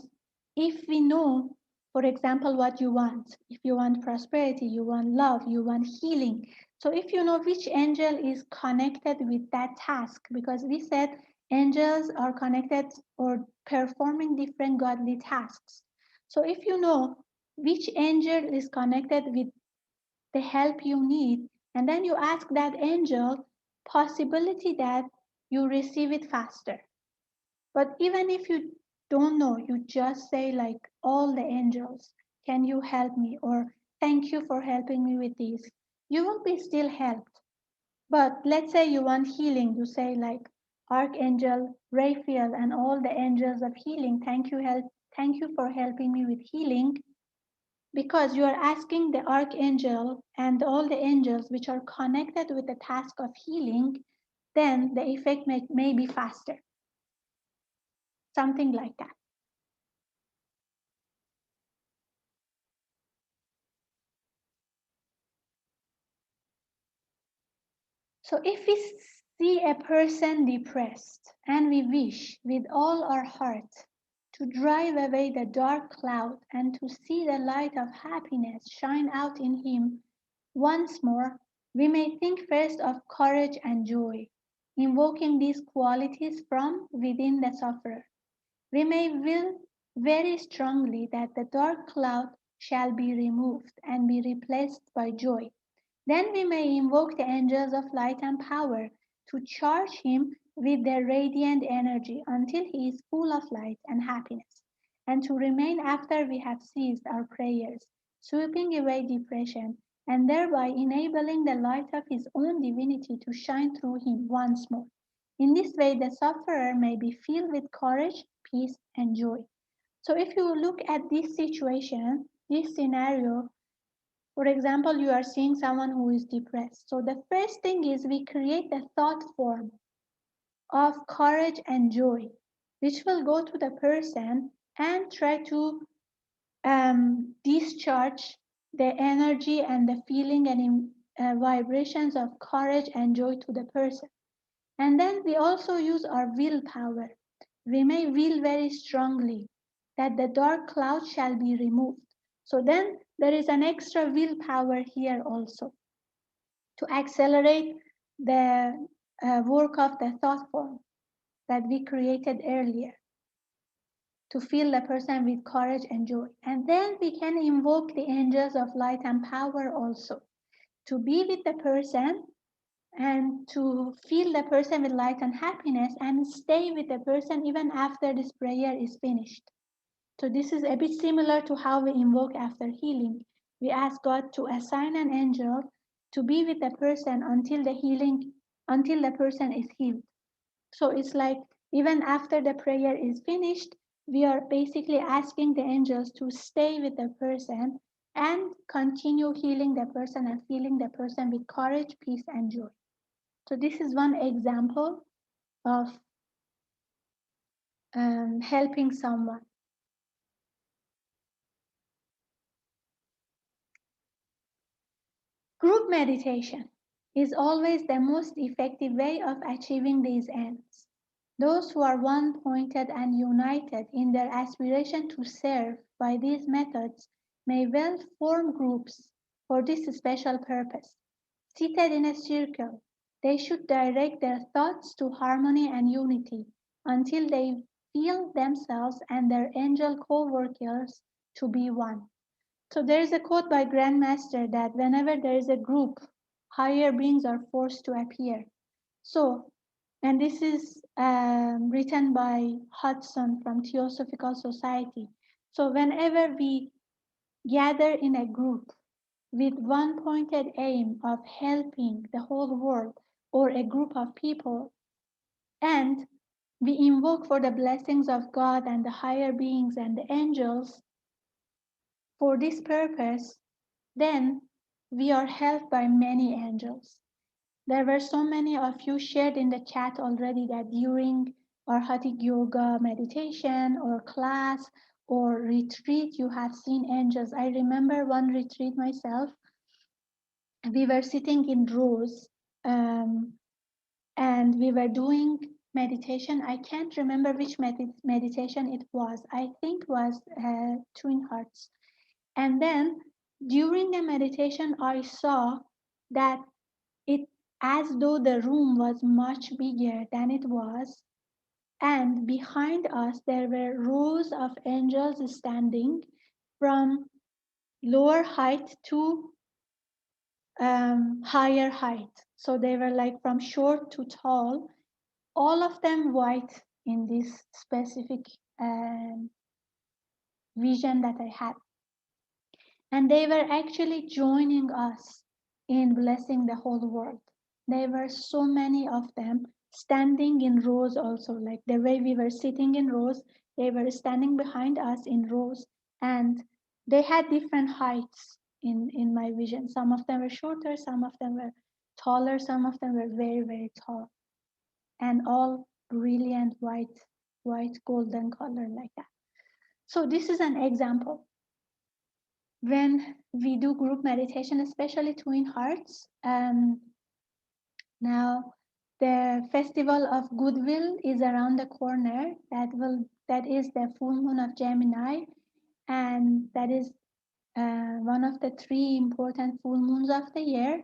if we know, for example, what you want, if you want prosperity, you want love, you want healing. So if you know which angel is connected with that task, because we said angels are connected or performing different godly tasks. So if you know which angel is connected with the help you need, and then you ask that angel, possibility that you receive it faster. But even if you don't know, you just say like all the angels, can you help me? Or thank you for helping me with this. You will be still helped. But let's say you want healing, you say like Archangel Raphael and all the angels of healing, thank you for helping me with healing, because you are asking the archangel and all the angels which are connected with the task of healing, then the effect may be faster, something like that. So if we see a person depressed and we wish with all our heart to drive away the dark cloud and to see the light of happiness shine out in him once more, we may think first of courage and joy, invoking these qualities from within the sufferer. We may will very strongly that the dark cloud shall be removed and be replaced by joy. Then we may invoke the angels of light and power to charge him with their radiant energy until he is full of light and happiness, and to remain after we have ceased our prayers, sweeping away depression, and thereby enabling the light of his own divinity to shine through him once more. In this way, the sufferer may be filled with courage, peace, and joy. So, if you look at this situation, this scenario, for example, you are seeing someone who is depressed. So the first thing is we create a thought form of courage and joy, which will go to the person and try to discharge the energy and the feeling and vibrations of courage and joy to the person. And then we also use our willpower. We may will very strongly that the dark cloud shall be removed. So then there is an extra willpower here also to accelerate the work of the thought form that we created earlier to fill the person with courage and joy. And then we can invoke the angels of light and power also to be with the person and to fill the person with light and happiness and stay with the person even after this prayer is finished. So this is a bit similar to how we invoke after healing. We ask God to assign an angel to be with the person until the person is healed. So it's like even after the prayer is finished, we are basically asking the angels to stay with the person and continue healing the person and filling the person with courage, peace, and joy. So this is one example of helping someone. Group meditation is always the most effective way of achieving these ends. Those who are one pointed and united in their aspiration to serve by these methods may well form groups for this special purpose. Seated in a circle, they should direct their thoughts to harmony and unity until they feel themselves and their angel co-workers to be one. So there is a quote by Grandmaster that whenever there is a group, higher beings are forced to appear. So, and this is written by Hudson from Theosophical Society. So whenever we gather in a group with one pointed aim of helping the whole world or a group of people, and we invoke for the blessings of God and the higher beings and the angels for this purpose, then we are helped by many angels. There were so many of you shared in the chat already that during our Hatha yoga meditation or class or retreat, you have seen angels. I remember one retreat myself. We were sitting in rows, um, and we were doing meditation. I can't remember which meditation it was. I think it was Twin Hearts. And then during the meditation, I saw that it as though the room was much bigger than it was. And behind us, there were rows of angels standing from lower height to higher height. So they were like from short to tall, all of them white in this specific um, vision that I had. And they were actually joining us in blessing the whole world. There were so many of them standing in rows also, like the way we were sitting in rows, they were standing behind us in rows, and they had different heights in my vision. Some of them were shorter, some of them were taller, some of them were very, very tall, and all brilliant white golden color like that. So this is an example. When we do group meditation, especially Twin Hearts, now the Festival of Goodwill is around the corner. That is the full moon of Gemini, and that is one of the three important full moons of the year.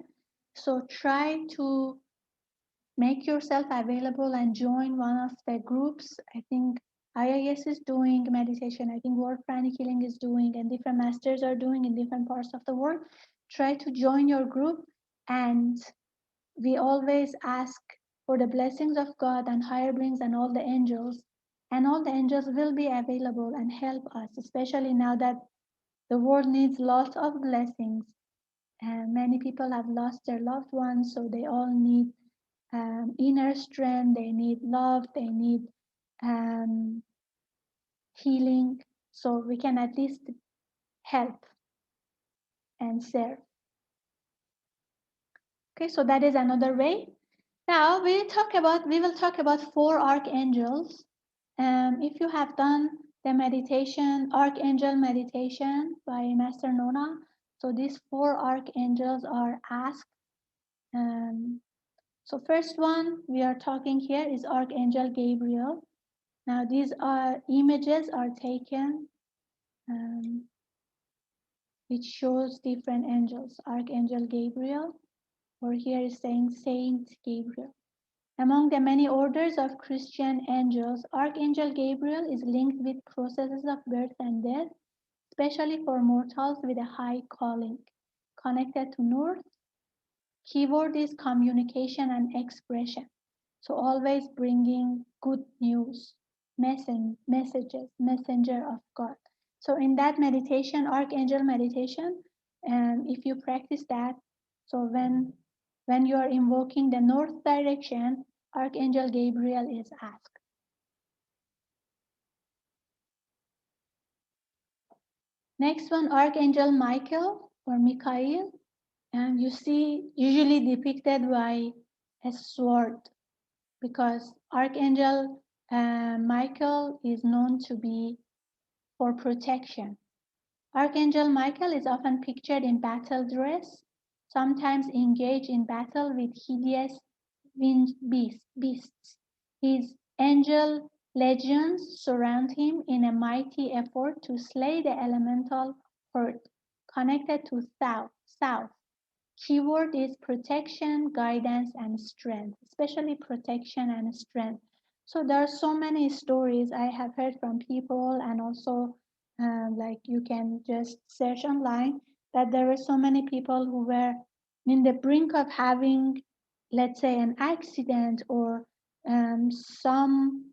So try to make yourself available and join one of the groups. I think IIS is doing meditation. I think World Pranic Healing is doing, and different masters are doing in different parts of the world. Try to join your group, and we always ask for the blessings of God and higher beings and all the angels. And all the angels will be available and help us, especially now that the world needs lots of blessings. And many people have lost their loved ones, so they all need inner strength, they need love, they need um, healing. So we can at least help and serve. Okay, so that is another way. Now we will talk about four archangels. If you have done the meditation, archangel meditation by Master Nona, so these four archangels are asked. So first one we are talking here is Archangel Gabriel. Now these images are taken, which shows different angels. Archangel Gabriel, or here is saying Saint Gabriel. Among the many orders of Christian angels, Archangel Gabriel is linked with processes of birth and death, especially for mortals with a high calling. Connected to North, keyword is communication and expression. So always bringing good news, messages, messenger of God. So in that meditation, Archangel meditation, if you practice that, so when you are invoking the north direction, Archangel Gabriel is asked. Next one, Archangel Michael or Michael, and you see usually depicted by a sword, because Archangel Michael is known to be for protection. Archangel Michael is often pictured in battle dress, sometimes engaged in battle with hideous winged beasts. His angel legions surround him in a mighty effort to slay the elemental horde. Connected to south. Keyword is protection, guidance, and strength, especially protection and strength. So there are so many stories I have heard from people, and also like you can just search online that there were so many people who were in the brink of having, let's say, an accident or some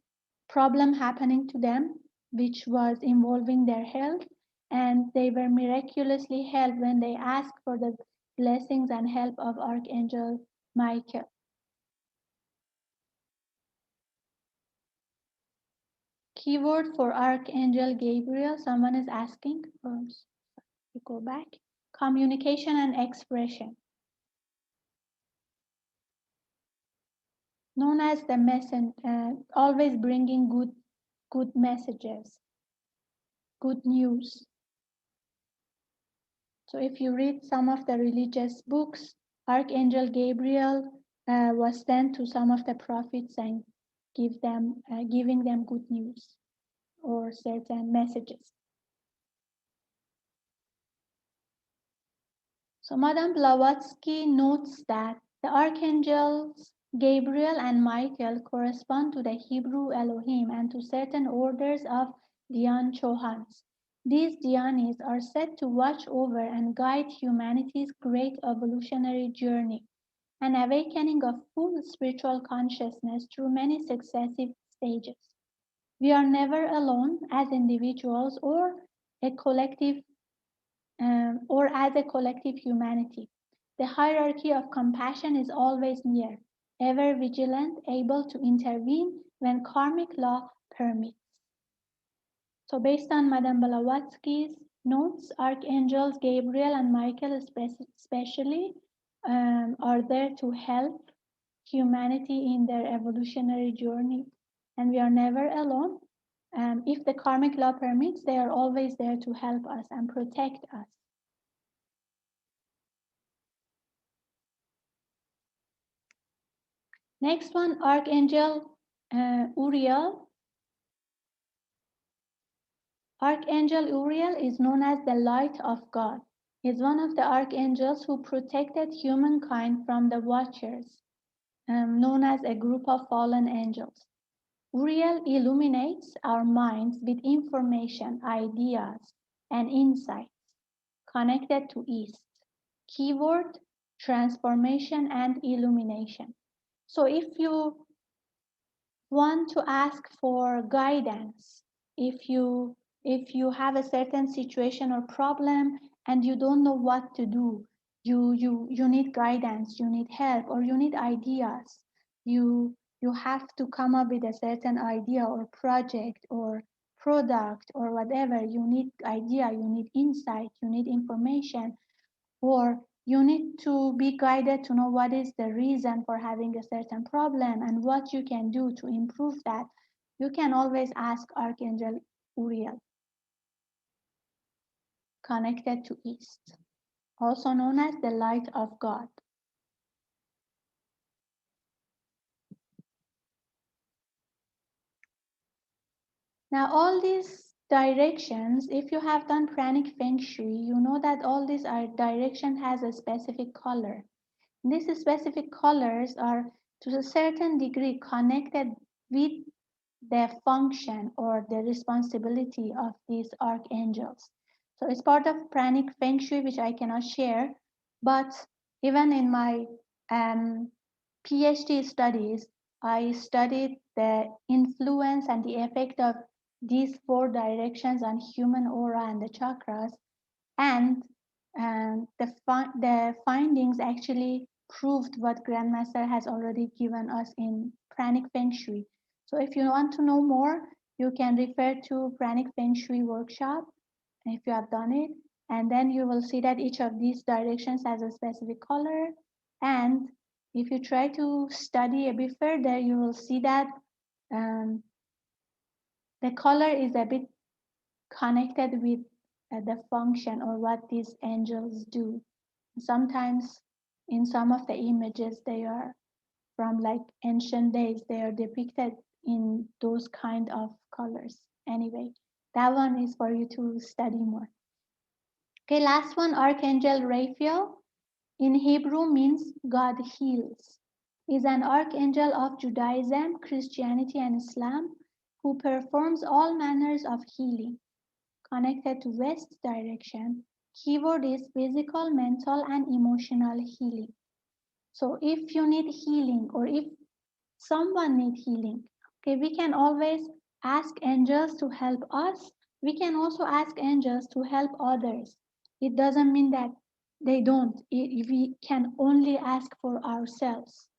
problem happening to them, which was involving their health, and they were miraculously helped when they asked for the blessings and help of Archangel Michael. Keyword for Archangel Gabriel, someone is asking. To go back. Communication and expression. known as the messenger, always bringing good messages, good news. So if you read some of the religious books, Archangel Gabriel was sent to some of the prophets and giving them good news or certain messages. So Madame Blavatsky notes that the archangels Gabriel and Michael correspond to the Hebrew Elohim and to certain orders of Dhyan Chohans. These Dhyanis are said to watch over and guide humanity's great evolutionary journey, an awakening of full spiritual consciousness through many successive stages. We are never alone as individuals or as a collective humanity. The hierarchy of compassion is always near, ever vigilant, able to intervene when karmic law permits. So, based on Madame Blavatsky's notes, archangels Gabriel and Michael especially are there to help humanity in their evolutionary journey, and we are never alone. If the karmic law permits, they are always there to help us and protect us. Next one, Archangel Uriel. Archangel Uriel is known as the light of God. He is one of the archangels who protected humankind from the Watchers, known as a group of fallen angels. Uriel illuminates our minds with information, ideas, and insights connected to East. Keyword, transformation and illumination. So if you want to ask for guidance, if you have a certain situation or problem and you don't know what to do, you need guidance, you need help, or you need ideas, you have to come up with a certain idea or project or product or whatever. You need idea, you need insight, you need information, or you need to be guided to know what is the reason for having a certain problem and what you can do to improve that. You can always ask Archangel Uriel, connected to East, also known as the light of God. Now, all these directions, if you have done pranic feng shui, you know that all these direction has a specific color. These specific colors are to a certain degree connected with the function or the responsibility of these archangels. So it's part of pranic feng shui, which I cannot share, but even in my PhD studies, I studied the influence and the effect of these four directions on human aura and the chakras, and the findings actually proved what Grandmaster has already given us in Pranic Feng Shui. So if you want to know more, you can refer to Pranic Feng Shui workshop if you have done it, and then you will see that each of these directions has a specific color. And if you try to study a bit further, you will see that um, the color is a bit connected with the function or what these angels do. Sometimes in some of the images, they are from like ancient days, they are depicted in those kind of colors. Anyway, that one is for you to study more. Okay, last one, Archangel Raphael in Hebrew means God heals. Is an archangel of Judaism, Christianity, and Islam who performs all manners of healing connected to west direction. Keyword is physical, mental, and emotional healing. So if you need healing or if someone needs healing, okay, we can always ask angels to help us. We can also ask angels to help others. It doesn't mean that they don't. We can only ask for ourselves.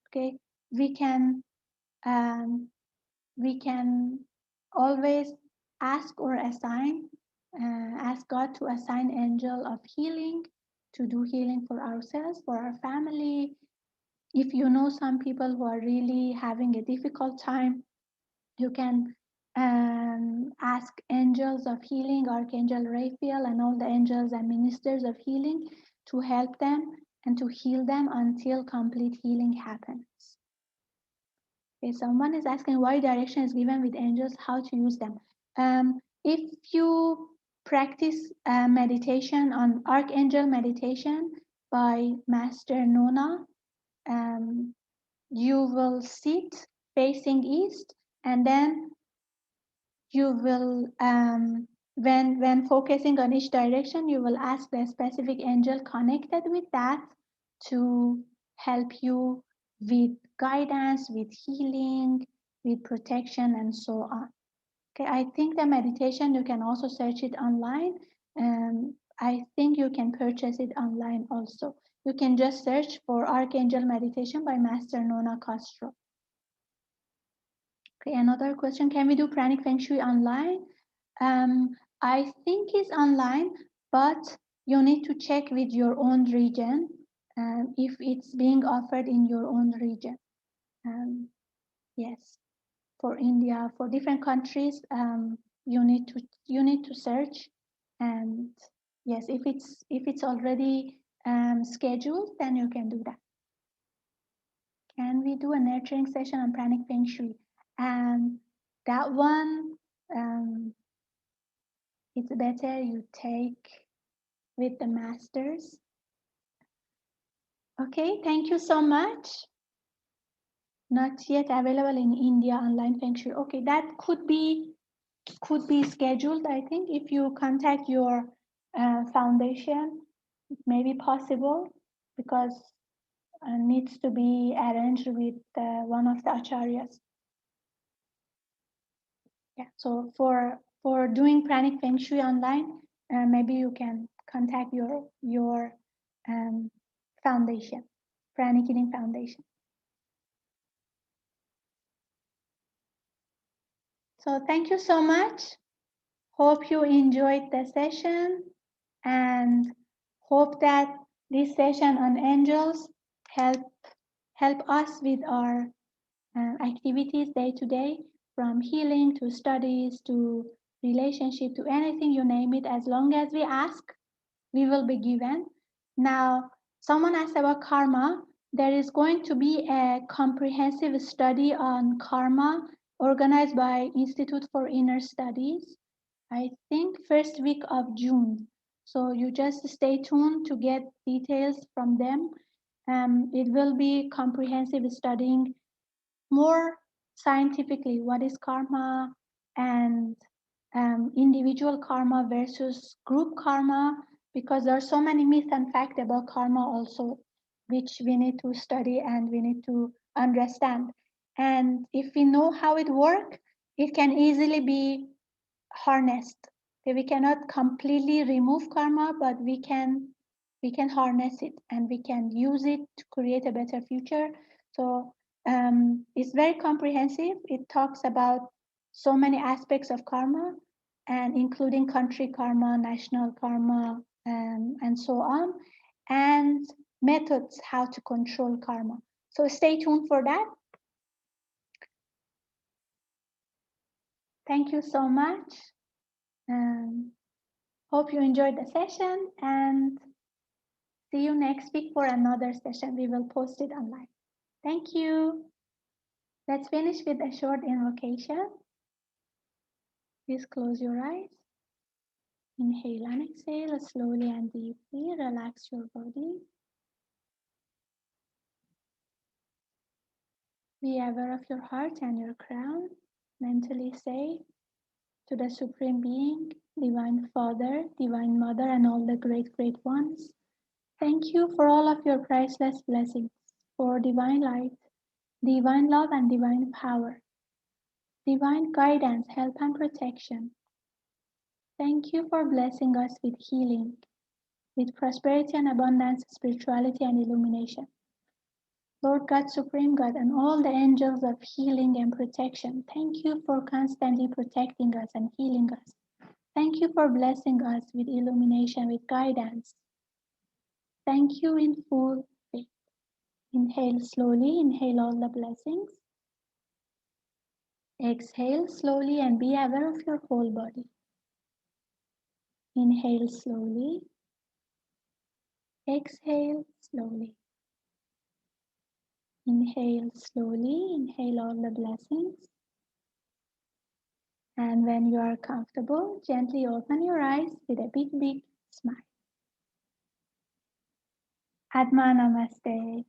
Okay, we can um, we can always ask or ask God to assign angel of healing to do healing for ourselves, for our family, if you know some people who are really having a difficult time, you can ask angels of healing, Archangel Raphael, and all the angels and ministers of healing to help them and to heal them until complete healing happens. Okay, someone is asking why direction is given with angels, how to use them. If you practice meditation on Archangel meditation by Master Nona, you will sit facing east, and then you will when focusing on each direction, you will ask the specific angel connected with that to help you with guidance, with healing, with protection, and so on. Okay, I think the meditation, you can also search it online. I think you can purchase it online also. You can just search for Archangel Meditation by Master Nona Castro. Okay, another question, can we do pranic feng shui online? I think it's online, but you need to check with your own region if it's being offered in your own region. Yes, for India, for different countries, you need to search, and yes, if it's already scheduled, then you can do that. Can we do a nurturing session on pranic feng shui? That one, it's better you take with the masters. Okay, thank you so much. Not yet available in India online feng shui. Okay, that could be scheduled. I think if you contact your foundation, it may be possible, because needs to be arranged with one of the acharyas. Yeah, so for doing pranic feng shui online, maybe you can contact your foundation, Pranic Healing Foundation. So thank you so much. Hope you enjoyed the session, and hope that this session on angels help us with our activities day to day, from healing to studies to relationship to anything, you name it. As long as we ask, we will be given. Now, someone asked about karma. There is going to be a comprehensive study on karma organized by Institute for Inner Studies, I think first week of June. So you just stay tuned to get details from them. It will be comprehensive, studying more scientifically what is karma, and individual karma versus group karma, because there are so many myths and facts about karma also, which we need to study and we need to understand. And if we know how it works, it can easily be harnessed. Okay, we cannot completely remove karma, but we can harness it, and we can use it to create a better future. So it's very comprehensive. It talks about so many aspects of karma, and including country karma, national karma, and so on, and methods how to control karma. So stay tuned for that. Thank you so much. Hope you enjoyed the session, and see you next week for another session. We will post it online. Thank you. Let's finish with a short invocation. Please close your eyes. Inhale and exhale slowly and deeply. Relax your body. Be aware of your heart and your crown. Mentally say to the Supreme Being, Divine Father, Divine Mother, and all the great, great ones, thank you for all of your priceless blessings, for divine light, divine love, and divine power, divine guidance, help, and protection. Thank you for blessing us with healing, with prosperity and abundance, spirituality and illumination. Lord God, Supreme God, and all the angels of healing and protection, thank you for constantly protecting us and healing us. Thank you for blessing us with illumination, with guidance. Thank you in full faith. Inhale slowly, inhale all the blessings. Exhale slowly and be aware of your whole body. Inhale slowly, exhale slowly. Inhale slowly, inhale all the blessings. And when you are comfortable, gently open your eyes with a big, big smile. Atma Namaste.